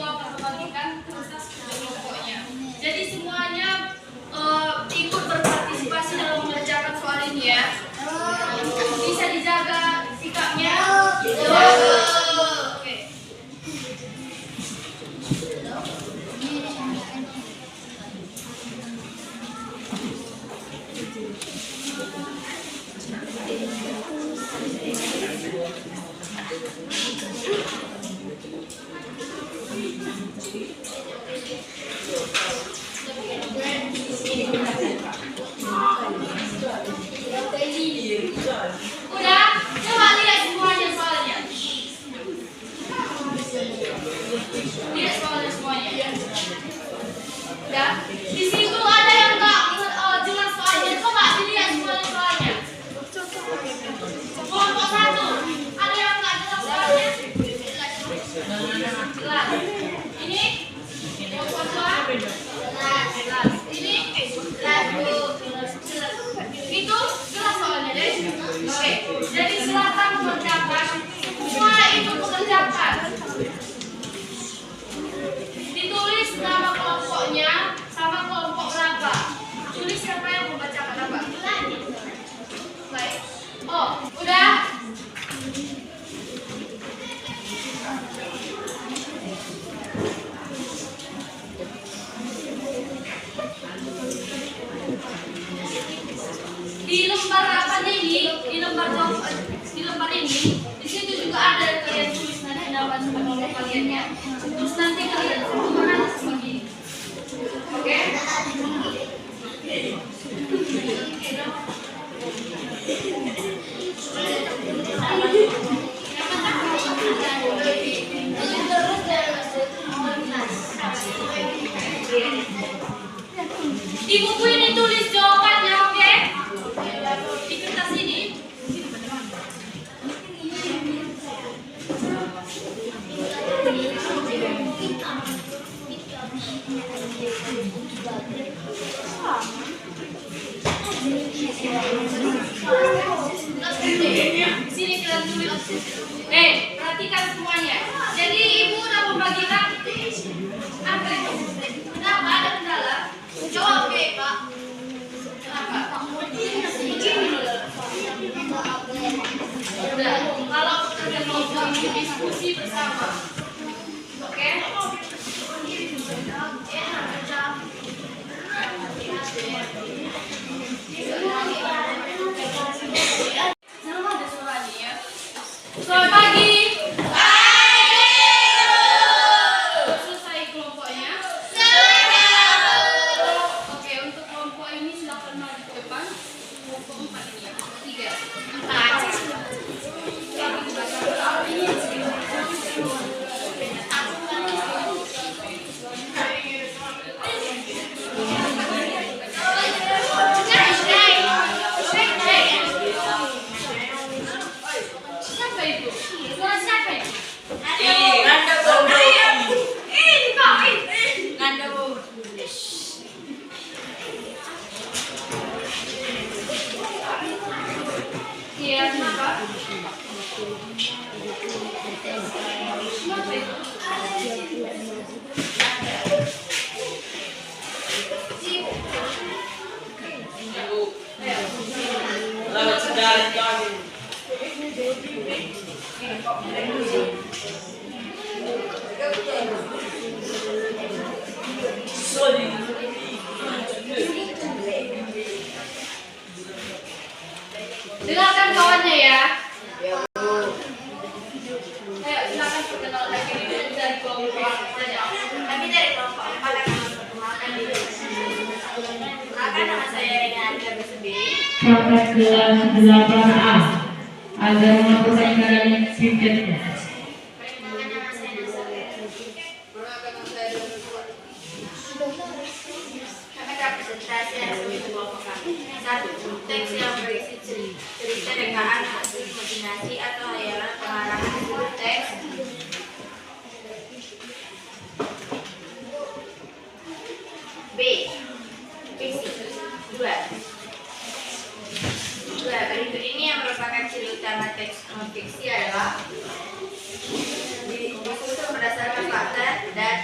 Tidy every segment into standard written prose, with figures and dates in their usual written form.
akan membagikan tugas kelompoknya. Jadi semuanya ikut berpartisipasi dalam mengerjakan soal ini ya. Bisa dijaga sikapnya. Oke. Udah, coba lihat semuanya soalnya. Lihat soalnya semuanya. Udah, di situ ada yang nggak jelas soalnya. Coba dilihat semuanya soalnya. Kelompok 1, ada yang nggak jelas soalnya. Jelas. Ini kelompok 2. Jelas. Ini jelas. Itu jelas soalnya deh. Oke, jadi silakan mengerjakan. Semua itu mengerjakan. Ditulis nama kelompoknya sama kelompok berapa. Tulis siapa yang membacakan apa. Baik. Oh, udah. Di lembar apa ini? Di lembar ini, di situ juga ada kalian tulis nanti nama kelompok kaliannya. Terus nanti kalian kumpulkan begini. Oke? Di buku ini tulis jawabannya, oke? Di kertas ini. Sini kalian tulis. Perhatikan semuanya. Jadi ibu udah membagikan apa itu? Kenapa ada kendala? Jawab Pak. Kenapa? Udah, kalau pekerja kelompok ini diskusi bersama. Oke? Nama ada suaranya ya. Selamat pagi. Selesai kelompoknya. Oke, untuk kelompok ini silakan maju ke depan. Kelompok 4 ini ya. 8A agar melakukan caranya singkatnya. Satu, teks yang berisi cerita rekaan hasil imajinasi atau hayalan pengarahan disebut teks. B. Fiksi. 2. Berikut ini yang merupakan ciri utama teks non fiksi adalah disusun berdasarkan fakta dan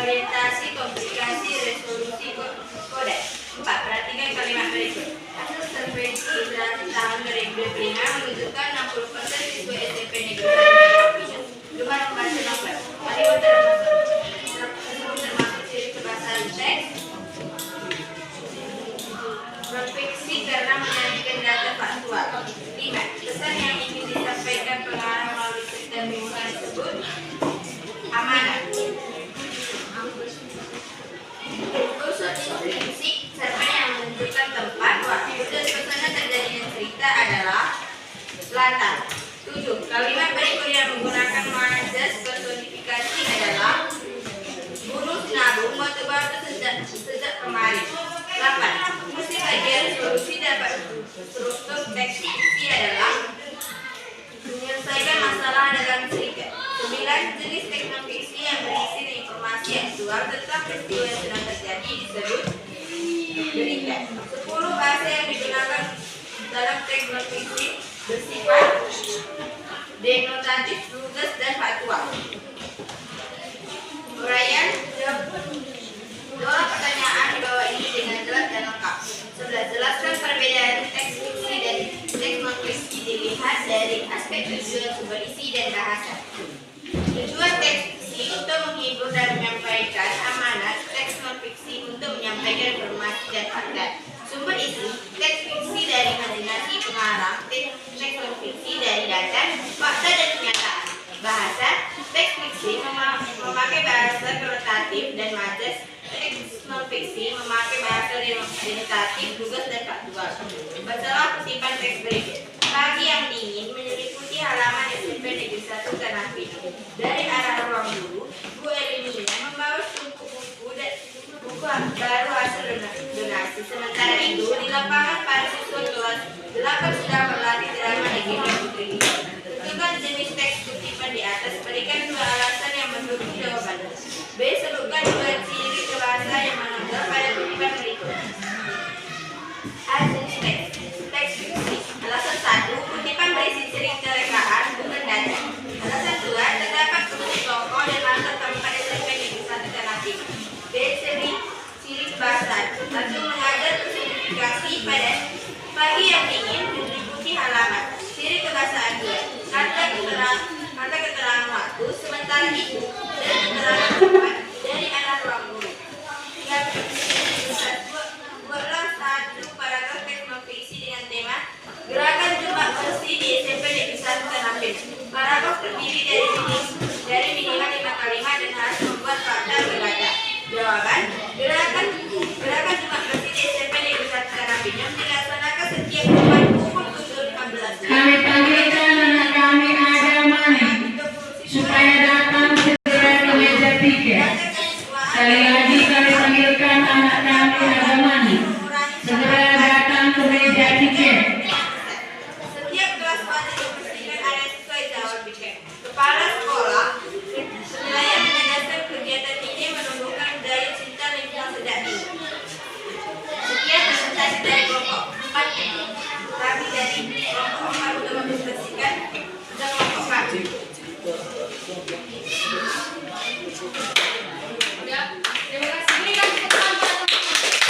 orientasi, komunikasi, resolusi, kode. 4. Perhatikan kalimat berikut. Hasil survei literasi tahun 2005 menunjukkan 60% siswa SMP Negeri 1 gemar membaca novel. Kalimat termasuk ciri kebahasaan teks, berfiksi karena menyajikan data faktual. 5. Pesan yang ingin disampaikan pengarang melalui cerita bimbingan tersebut. Amanah. Unsur instruksi serta yang menentukan tempat, waktu, dan pesan terjadinya cerita adalah latar. 7. Kalimat berikut yang menggunakan majas personifikasi adalah bunuh sinabung batu-batu sejak kemarin. 8. Mesti bagian resolusi dapat struktur teks fiksi adalah menyelesaikan masalah dalam cerita. 9. Jenis teks non fiksi yang berisi informasi aktual tentang peristiwa yang sedang terjadi disebut berita. 10. Bahasa yang digunakan dalam teks non fiksi bersifat denotatif, lugas, dan faktual. Uraian jawab pertanyaan di bawah ini dengan jelas dan lengkap. 11. Jelaskan perbedaan teks fiksi dan teks non fiksi dilihat dari aspek tujuan, sumber isi, dan bahasa. Tujuan teks fiksi untuk menghibur dan menyampaikan amanat, teks non fiksi untuk menyampaikan informasi dan fakta. Sumber isi, teks fiksi dari imajinasi pengarang, teks non fiksi dari data, fakta, dan kenyataan. Bahasa, teks fiksi memakai bahasa denotatif dan majas, teks non fiksi memakai bahasa denotatif, lugas, dan faktual. Bacalah kutipan teks berikut. Pagi yang dingin menyelimuti halaman SMP Negeri 1 Tanah Pinang. Dari arah ruang guru, Bu Elimina membawa setumpuk buku baru hasil donasi. Sementara itu, di lapangan para siswa kelas 8 sedang berlatih drama di Gimna Putri. Tentukan jenis teks kutipan di atas. Berikan 2 alasan yang mendukung jawabannya. B. Sebutkan 2 ciri kebahasa yang menonjol pada kutipan berikut. A. Jenis teks fiksi. Alasan 1. Kutipan berisi cerita rekaan, bukan data. Alasan 2. Terdapat kutip tokoh dan latar tempat SMP Negeri 1 Tanah Pinang. B. Ciri kebahasaan. 1. Mengajar personifikasi pada pagi yang dingin menyelimuti halaman. Ciri kebahasaan 2. Kata keterangan waktu, sementara itu, dan keterangan tempat dari arah ruang guru. Buatlah 1 paragraf teks non fiksi dengan tema gerakan jumlah bersih di SMP Negeri 1 Tanah Pinang. Paragraf terdiri dari minimal 5 kalimat dan harus membuat fakta berdata. Jawaban: gerakan jumlah bersih di SMP Negeri 1 Tanah Pinang dilaksanakan setiap Jumat pukul 7.15. Kami panggilkan anak kami ada mana supaya datang segera ke meja tiket. Sekali lagi kami panggilkan anak kami ada mana segera datang ke meja tiket. Setiap kelas wajib membersihkan area sesuai jadwal piket. Kepala sekolah penilaian menegaskan kegiatan ini menumbuhkan budaya cinta lingkungan sejak dini. Sekian presentasi dari kelompok 4. Kami dari kelompok 4 untuk mempresentasikan kelompok 4. Ya, terima kasih. Berikan tepuk tangan pada teman-teman.